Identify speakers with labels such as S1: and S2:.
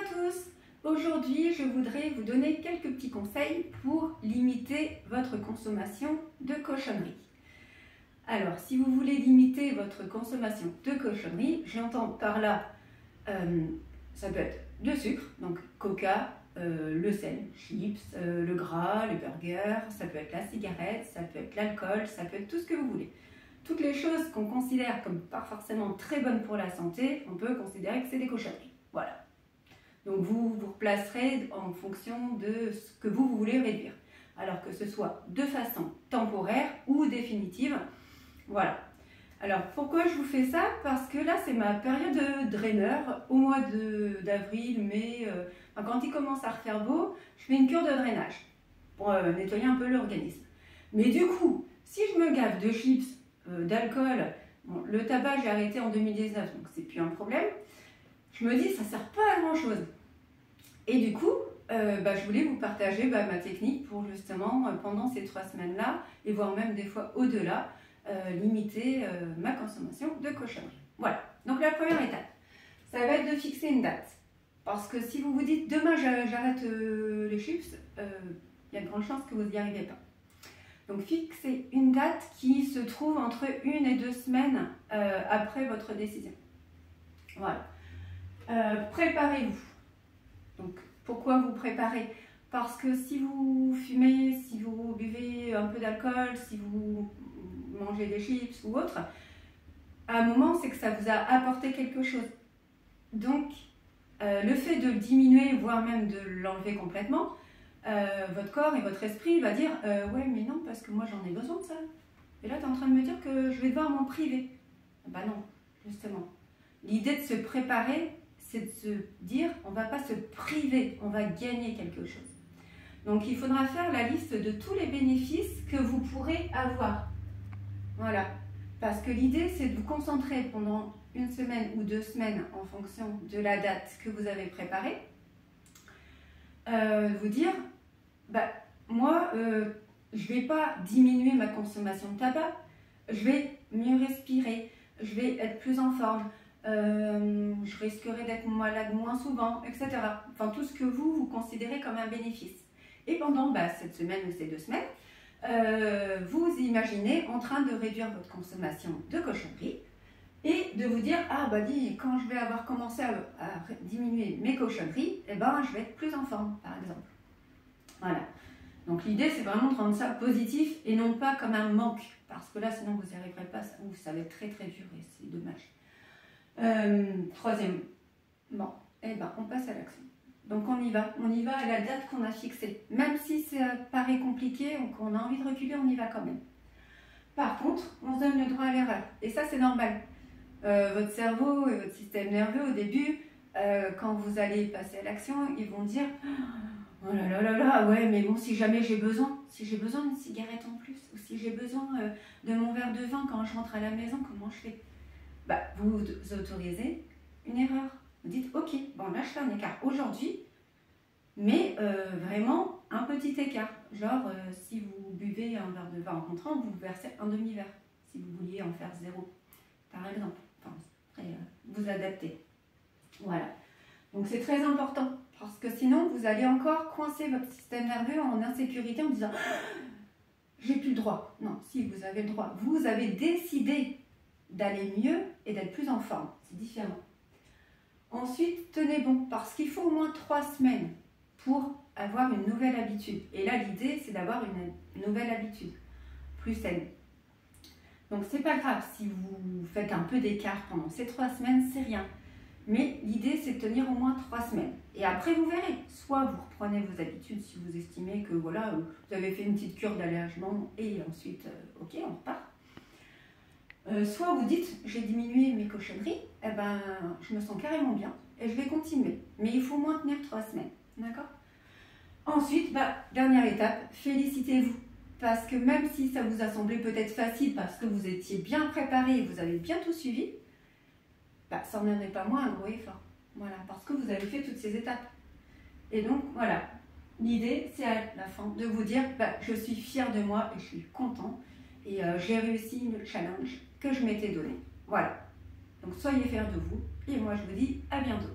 S1: à tous! Aujourd'hui, je voudrais vous donner quelques petits conseils pour limiter votre consommation de cochonneries. Alors, si vous voulez limiter votre consommation de cochonneries, j'entends par là, ça peut être de sucre, donc coca, le sel, chips, le gras, les burgers, ça peut être la cigarette, ça peut être l'alcool, ça peut être tout ce que vous voulez. Toutes les choses qu'on considère comme pas forcément très bonnes pour la santé, on peut considérer que c'est des cochonneries. Voilà. Donc vous vous replacerez en fonction de ce que vous voulez réduire. Alors que ce soit de façon temporaire ou définitive. Voilà. Alors pourquoi je vous fais ça? Parce que là c'est ma période de draineur. Au mois d'avril, mai, quand il commence à refaire beau, je fais une cure de drainage pour nettoyer un peu l'organisme. Mais du coup, si je me gave de chips, d'alcool, bon, le tabac j'ai arrêté en 2019, donc c'est plus un problème. Je me dis ça sert pas à grand chose. Et du coup, je voulais vous partager ma technique pour justement pendant ces 3 semaines-là, et voire même des fois au-delà, limiter ma consommation de cochonneries. Voilà, donc la première étape, ça va être de fixer une date. Parce que si vous vous dites demain j'arrête les chips, il y a de grandes chances que vous n'y arrivez pas. Donc fixez une date qui se trouve entre 1 et 2 semaines après votre décision. Voilà. Préparez-vous. Donc pourquoi vous préparez? Parce que si vous fumez, si vous buvez un peu d'alcool, si vous mangez des chips ou autre, à un moment c'est que ça vous a apporté quelque chose. Donc le fait de le diminuer, voire même de l'enlever complètement, votre corps et votre esprit va dire ouais mais non parce que moi j'en ai besoin de ça. Et là tu es en train de me dire que je vais devoir m'en priver. Bah non, justement. L'idée de se préparer, c'est de se dire on ne va pas se priver, on va gagner quelque chose. Donc il faudra faire la liste de tous les bénéfices que vous pourrez avoir. Voilà. Parce que l'idée c'est de vous concentrer pendant 1 semaine ou 2 semaines en fonction de la date que vous avez préparée. Vous dire, moi je ne vais pas diminuer ma consommation de tabac, je vais mieux respirer, je vais être plus en forme. Je risquerai d'être malade moins souvent, etc. Enfin, tout ce que vous considérez comme un bénéfice. Et pendant cette semaine ou ces 2 semaines, vous imaginez en train de réduire votre consommation de cochonneries et de vous dire, ah quand je vais avoir commencé à diminuer mes cochonneries, je vais être plus en forme, par exemple. Voilà. Donc l'idée, c'est vraiment de rendre ça positif et non pas comme un manque. Parce que là, sinon, vous n'y arriverez pas, ça va être très très dur et c'est dommage. Troisième, on passe à l'action. Donc on y va à la date qu'on a fixée. Même si ça paraît compliqué ou qu'on a envie de reculer, on y va quand même. Par contre, on se donne le droit à l'erreur. Et ça, c'est normal. Votre cerveau et votre système nerveux, au début, quand vous allez passer à l'action, ils vont dire oh là là là, ouais, mais bon, si jamais j'ai besoin d'une cigarette en plus, ou si j'ai besoin de mon verre de vin quand je rentre à la maison, comment je fais? Vous autorisez une erreur. Vous dites, ok, là je fais un écart aujourd'hui, mais vraiment un petit écart. Genre, si vous buvez un verre de vin en rentrant, vous versez un demi-verre. Si vous vouliez en faire 0, par exemple. Enfin, après, vous adaptez. Voilà. Donc c'est très important, parce que sinon, vous allez encore coincer votre système nerveux en insécurité en disant, j'ai plus le droit. Non, si, vous avez le droit. Vous avez décidé d'aller mieux et d'être plus en forme. C'est différent. Ensuite, tenez bon, parce qu'il faut au moins 3 semaines pour avoir une nouvelle habitude. Et là, l'idée, c'est d'avoir une nouvelle habitude, plus saine. Donc, c'est pas grave si vous faites un peu d'écart pendant ces 3 semaines, c'est rien. Mais l'idée, c'est de tenir au moins 3 semaines. Et après, vous verrez. Soit vous reprenez vos habitudes si vous estimez que voilà, vous avez fait une petite cure d'allègement et ensuite, ok, on repart. Soit vous dites, j'ai diminué mes cochonneries, je me sens carrément bien et je vais continuer. Mais il faut au moins tenir 3 semaines, d'accord? Ensuite, dernière étape, félicitez-vous. Parce que même si ça vous a semblé peut-être facile parce que vous étiez bien préparé et vous avez bien tout suivi, ça n'en est pas moins un gros effort. Voilà, parce que vous avez fait toutes ces étapes. Et donc, voilà, l'idée, c'est à la fin de vous dire, je suis fière de moi et je suis content. Et j'ai réussi le challenge que je m'étais donné. Voilà. Donc soyez fiers de vous. Et moi je vous dis à bientôt.